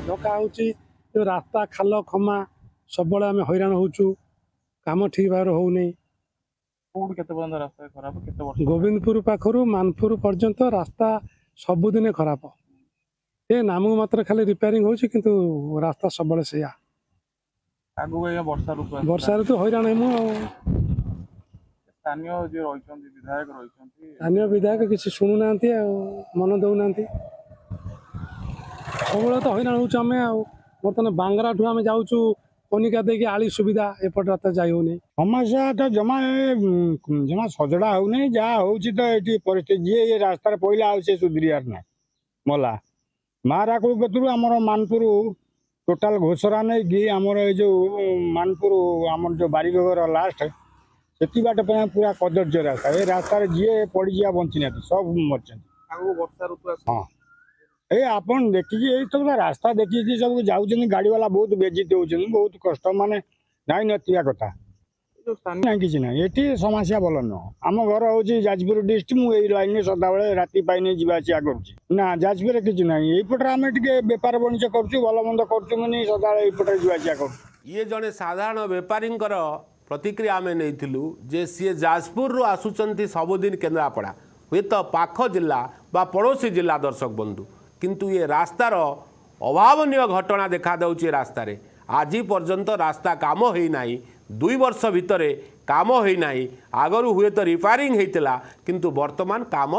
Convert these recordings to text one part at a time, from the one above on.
ଧକ୍କା ହେଉଛି ଯେଉଁ ରାସ୍ତା ଖାଲ ଖମା ସବୁବେଳେ ଆମେ ହଇରାଣ ହେଉଛୁ କାମ ଠିକ୍ ଭାବରେ ହେଉନି। କୋଉଠି କେତେ ପର୍ଯ୍ୟନ୍ତ ରାସ୍ତା ଖରାପ କେତେ ବର୍ଷ ଗୋବିନ୍ଦପୁର ପାଖରୁ ମାନପୁର ପର୍ଯ୍ୟନ୍ତ ରାସ୍ତା ସବୁଦିନେ ଖରାପ। ଏ ନାମକୁ ମାତ୍ର ଖାଲି ରିପେୟାରିଂ ହେଉଛି କିନ୍ତୁ ରାସ୍ତା ସବୁବେଳେ ସେଇଆ। ଆଗକୁ ଆଜ୍ଞା ବର୍ଷା ଋତୁ ଆସିଲା। ବର୍ଷା ଋତୁ ହଇରାଣ ହେମୁ ଆଉ। ସ୍ଥାନୀୟ ଯିଏ ରହିଛନ୍ତି ବିଧାୟକ ରହିଛନ୍ତି ସ୍ଥାନୀୟ ବିଧାୟକ କିଛି ଶୁଣୁନାହାନ୍ତି ଆଉ ମନ ଦେଉନାହାନ୍ତି। ସବୁବେଳେ ତ ହଇରାଣ ହେଉଛୁ ଆମେ ଆଉ। ବର୍ତ୍ତମାନ ବାଙ୍ଗରାଠୁ ଆମେ ଯାଉଛୁ କନିକା ଦେଇକି ଆଳି ସୁବିଧା ଏପଟେ ରାସ୍ତା ଯାଇ ହେଉନି। ସମସ୍ୟା ତ ଜମା ଜମା ସଜଡ଼ା ହଉନି। ଯାହା ହଉଛି ତ ଏଠି ପରିସ୍ଥିତି ଯିଏ ଏ ରାସ୍ତାରେ ପଇଲା ଆଉ ସେ ସୁଧୁରିବାର ନାହିଁ ମଲା। ମାରାକୁଳ କତରୁ ଆମର ମାନପୁର ଟୋଟାଲ ଘୋଷରା ନେଇକି ଆମର ଏଇ ଯେଉଁ ମାନପୁର ଆମର ଯେଉଁ ବାରିଘର ଲାଷ୍ଟ ସେତି ବାଟ ପାଇଁ ପୁରା କଦର୍ଯ୍ୟ ରାସ୍ତା। ଏ ରାସ୍ତାରେ ଯିଏ ପଡ଼ିଯିବା ବଞ୍ଚିନାହାନ୍ତି ସବୁ ମରିଛନ୍ତି। ଆଗକୁ ବର୍ଷା ଋତୁ ଆସିଲା। ହଁ ଏଇ ଆପଣ ଦେଖିକି ଏଇ ସବୁ ରାସ୍ତା ଦେଖିକି ସବୁ ଯାଉଛନ୍ତି ଗାଡ଼ିବାଲା ବହୁତ ବେଜିତ ହେଉଛନ୍ତି। ବହୁତ କଷ୍ଟ ମାନେ ନାଇଁ ନଥିବା କଥା ଯୋଉ ସ୍ଥାନୀୟ ନାଇଁ କିଛି ନାହିଁ। ଏଠି ସମସ୍ୟା ଭଲ ନୁହଁ। ଆମ ଘର ହେଉଛି ଯାଜପୁର ଡିଷ୍ଟ୍ରିକ୍ଟ। ମୁଁ ଏଇ ଲାଇନରେ ସଦାବେଳେ ରାତି ପାଇନେ ଯିବା ଆସିବା କରୁଛି। ନା ଯାଜପୁରରେ କିଛି ନାହିଁ। ଏଇପଟରେ ଆମେ ଟିକେ ବେପାର ବାଣିଜ୍ୟ କରୁଛୁ ଭଲ ମନ୍ଦ କରୁଛୁ ମାନେ ସଦାବେଳେ ଏଇପଟରେ ଯିବା ଆସିବା କରୁଛୁ। ଇଏ ଜଣେ ସାଧାରଣ ବେପାରୀଙ୍କର ପ୍ରତିକ୍ରିୟା ଆମେ ନେଇଥିଲୁ ଯେ ସିଏ ଯାଜପୁରରୁ ଆସୁଛନ୍ତି ସବୁଦିନ କେନ୍ଦ୍ରାପଡ଼ା, ହୁଏତ ପାଖ ଜିଲ୍ଲା ବା ପଡ଼ୋଶୀ ଜିଲ୍ଲା ଦର୍ଶକ ବନ୍ଧୁ, କିନ୍ତୁ ଏ ରାସ୍ତାର ଅଭାବନୀୟ ଘଟଣା ଦେଖାଦେଉଛି। ରାସ୍ତାରେ ଆଜି ପର୍ଯ୍ୟନ୍ତ ରାସ୍ତା କାମ ହେଇନାହିଁ। 2 ବର୍ଷ ଭିତରେ କାମ ହେଇନାହିଁ। ଆଗରୁ ହୁଏତ ରିପେୟାରିଂ ହେଇଥିଲା କିନ୍ତୁ ବର୍ତ୍ତମାନ କାମ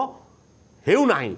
ହେଉନାହିଁ।